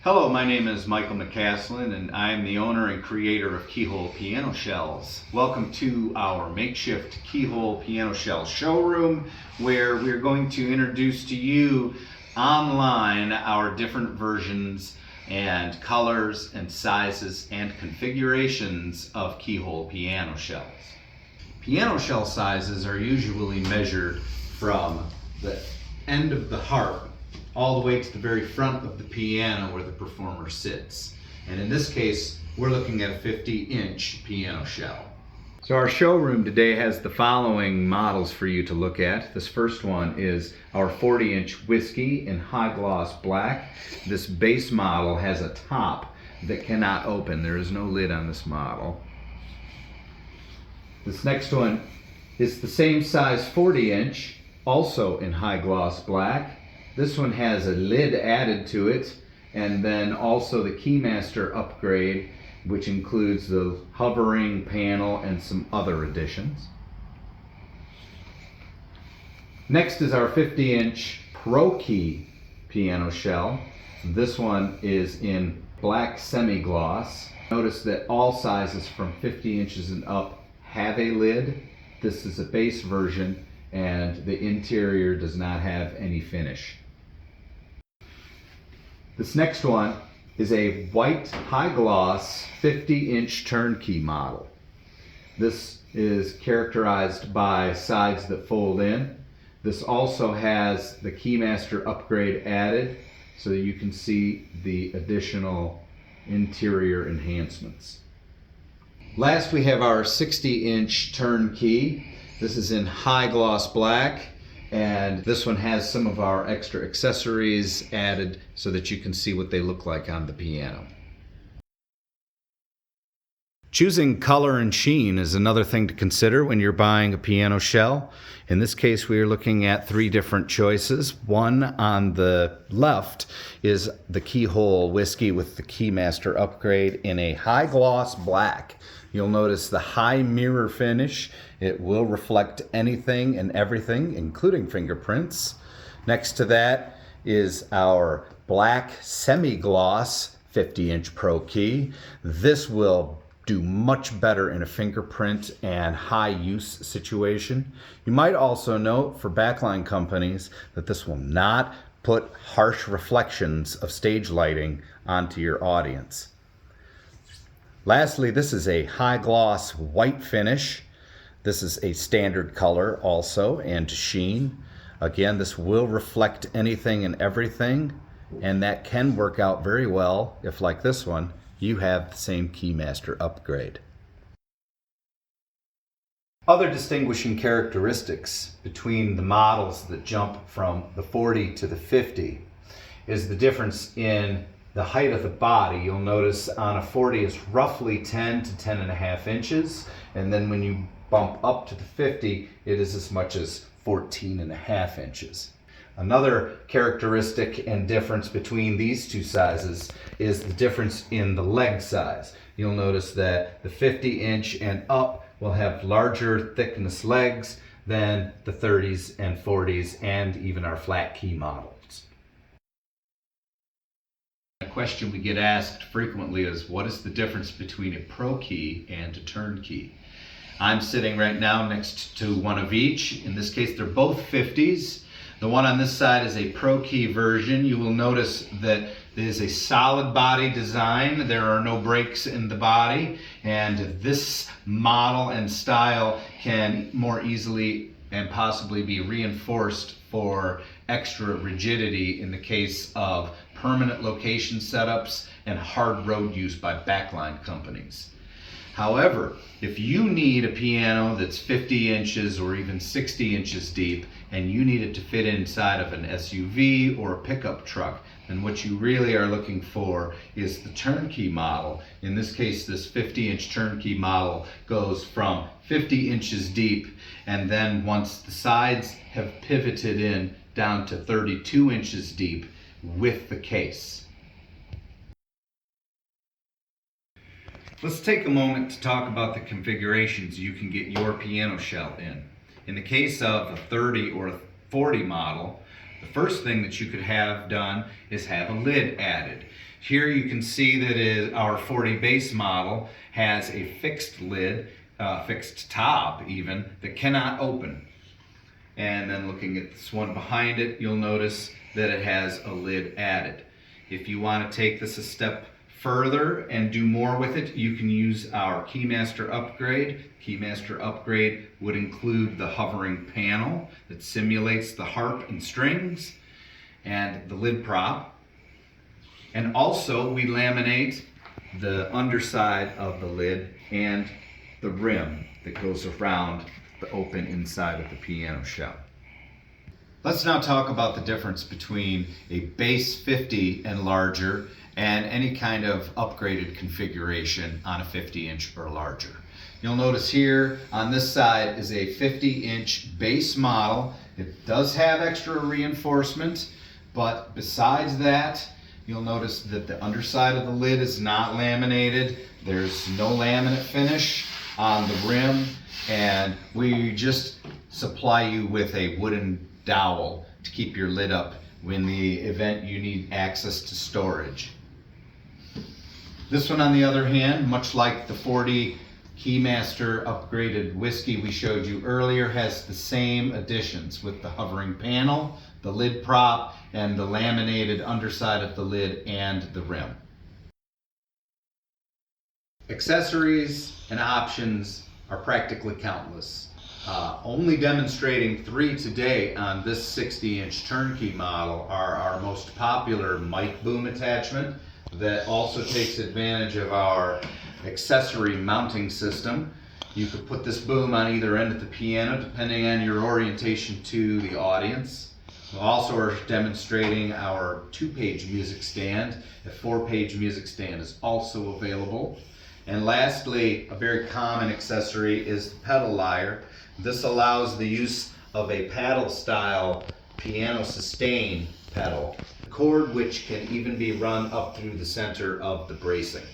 Hello, my name is Michael McCaslin and I'm the owner and creator of Keyhole Piano Shells. Welcome to our makeshift Keyhole Piano Shell showroom, where we're going to introduce to you online our different versions and colors and sizes and configurations of Keyhole piano shells. Piano shell sizes are usually measured from the end of the harp all the way to the very front of the piano where the performer sits. And in this case, we're looking at a 50-inch piano shell. So our showroom today has the following models for you to look at. This first one is our 40-inch whiskey in high gloss black. This base model has a top that cannot open. There is no lid on this model. This next one is the same size 40-inch, also in high gloss black. This one has a lid added to it, and then also the Keymaster upgrade, which includes the hovering panel and some other additions. Next is our 50-inch Pro Key piano shell. This one is in black semi-gloss. Notice that all sizes from 50 inches and up have a lid. This is a base version, and the interior does not have any finish. This next one is a white high gloss 50-inch turnkey model. This is characterized by sides that fold in. This also has the Keymaster upgrade added so that you can see the additional interior enhancements. Last, we have our 60-inch turnkey. This is in high gloss black, and this one has some of our extra accessories added so that you can see what they look like on the piano. Choosing color and sheen is another thing to consider when you're buying a piano shell. In this case, we are looking at three different choices. One on the left is the Keyhole whiskey with the Keymaster upgrade in a high gloss black. You'll notice the high mirror finish. It will reflect anything and everything, including fingerprints. Next to that is our black semi-gloss 50-inch Pro Key. This will do much better in a fingerprint and high use situation. You might also note for backline companies that this will not put harsh reflections of stage lighting onto your audience. Lastly, this is a high gloss white finish. This is a standard color also, and sheen. Again, this will reflect anything and everything, and that can work out very well if, like this one, you have the same Keymaster upgrade. Other distinguishing characteristics between the models that jump from the 40 to the 50 is the difference in the height of the body. You'll notice on a 40 it's roughly 10 to 10.5 inches, and then when you bump up to the 50, it is as much as 14.5 inches. Another characteristic and difference between these two sizes is the difference in the leg size. You'll notice that the 50-inch and up will have larger thickness legs than the 30s and 40s and even our flat key models. A question we get asked frequently is, what is the difference between a Pro Key and a turnkey? I'm sitting right now next to one of each. In this case, they're both 50s. The one on this side is a Pro Key version. You will notice that it is a solid body design. There are no breaks in the body, and this model and style can more easily and possibly be reinforced for extra rigidity in the case of permanent location setups and hard road use by backline companies. However, if you need a piano that's 50 inches or even 60 inches deep and you need it to fit inside of an SUV or a pickup truck, then what you really are looking for is the turnkey model. In this case, this 50-inch turnkey model goes from 50 inches deep, and then once the sides have pivoted in down to 32 inches deep with the case. Let's take a moment to talk about the configurations you can get your piano shell in. In the case of a 30 or a 40 model, the first thing that you could have done is have a lid added. Here you can see that our 40 base model has a fixed lid, fixed top even, that cannot open. And then looking at this one behind it, you'll notice that it has a lid added. If you want to take this a step further and do more with it, you can use our Keymaster upgrade. Keymaster upgrade would include the hovering panel that simulates the harp and strings and the lid prop. And also we laminate the underside of the lid and the rim that goes around the open inside of the piano shell. Let's now talk about the difference between a base 50 and larger and any kind of upgraded configuration on a 50-inch or larger. You'll notice here on this side is a 50-inch base model. It does have extra reinforcement, but besides that, you'll notice that the underside of the lid is not laminated. There's no laminate finish on the rim, and we just supply you with a wooden dowel to keep your lid up when the event you need access to storage. This one, on the other hand, much like the 40 Keymaster upgraded whiskey we showed you earlier, has the same additions with the hovering panel, the lid prop, and the laminated underside of the lid and the rim. Accessories and options are practically countless. Only demonstrating 3 today on this 60-inch turnkey model are our most popular mic boom attachment that also takes advantage of our accessory mounting system. You could put this boom on either end of the piano depending on your orientation to the audience. We also are demonstrating our 2-page music stand. A 4-page music stand is also available. And lastly, a very common accessory is the pedal lyre. This allows the use of a paddle style piano sustain pedal, the cord which can even be run up through the center of the bracing.